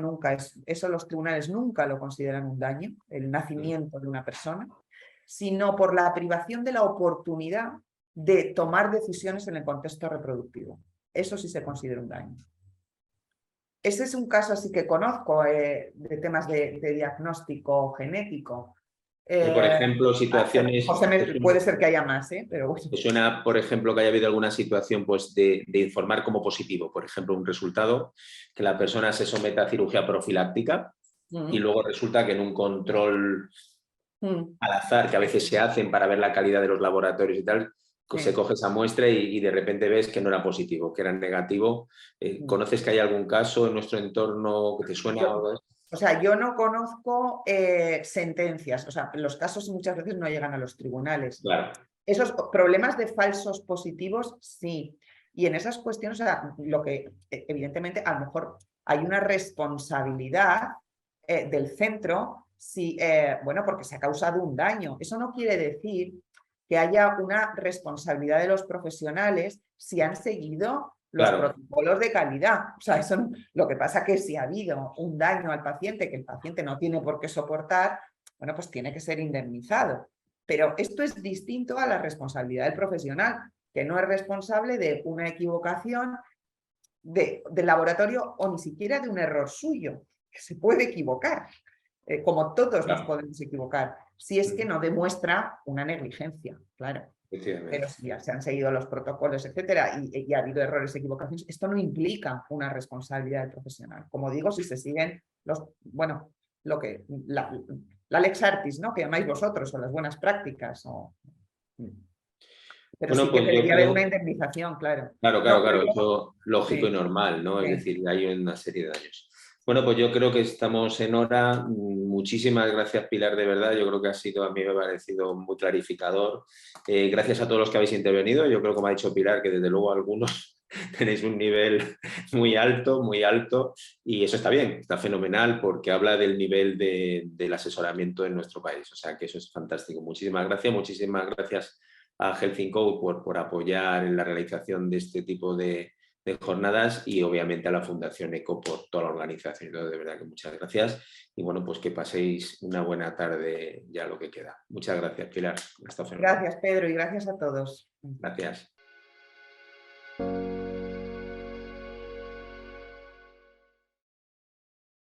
los tribunales nunca lo consideran un daño, el nacimiento de una persona, sino por la privación de la oportunidad de tomar decisiones en el contexto reproductivo. Eso sí se considera un daño. Ese es un caso así que conozco de temas de diagnóstico genético. Por ejemplo, situaciones... José, puede ser que haya más, pero bueno. ¿Te suena, por ejemplo, que haya habido alguna situación pues, de informar como positivo? Por ejemplo, un resultado, que la persona se someta a cirugía profiláctica y luego resulta que en un control al azar, que a veces se hacen para ver la calidad de los laboratorios y tal, pues se coge esa muestra y de repente ves que no era positivo, que era negativo. ¿Conoces que hay algún caso en nuestro entorno que te suena algo de eso? O sea, yo no conozco sentencias, o sea, los casos muchas veces no llegan a los tribunales. Claro. Esos problemas de falsos positivos, sí. Y en esas cuestiones, o sea, lo que evidentemente a lo mejor hay una responsabilidad del centro, si, bueno, porque se ha causado un daño. Eso no quiere decir que haya una responsabilidad de los profesionales si han seguido los protocolos de calidad. O sea, eso no, lo que pasa es que si ha habido un daño al paciente que el paciente no tiene por qué soportar, bueno, pues tiene que ser indemnizado. Pero esto es distinto a la responsabilidad del profesional, que no es responsable de una equivocación del laboratorio o ni siquiera de un error suyo, que se puede equivocar, como todos nos podemos equivocar, si es que no demuestra una negligencia, claro. Pero si ya se han seguido los protocolos, etcétera, y ha habido errores, equivocaciones, esto no implica una responsabilidad del profesional. Como digo, si se siguen los, bueno, lo que la lex artis, ¿no? Que llamáis vosotros, o las buenas prácticas. Pero Bueno, sí pues que debería haber una indemnización, claro. Claro, eso lógico y normal, ¿no? Es decir, hay una serie de daños. Bueno, pues yo creo que estamos en hora. Muchísimas gracias, Pilar, de verdad. Yo creo que ha sido, a mí me ha parecido muy clarificador. Gracias a todos los que habéis intervenido. Yo creo, como ha dicho Pilar, que desde luego algunos tenéis un nivel muy alto, y eso está bien, está fenomenal, porque habla del nivel del asesoramiento en nuestro país. O sea, que eso es fantástico. Muchísimas gracias a Health in Code por apoyar en la realización de este tipo de jornadas, y obviamente a la Fundación ECO por toda la organización. De verdad que muchas gracias, y bueno, pues que paséis una buena tarde ya lo que queda. Muchas gracias, Pilar. Gracias, Pedro, y gracias a todos. Gracias.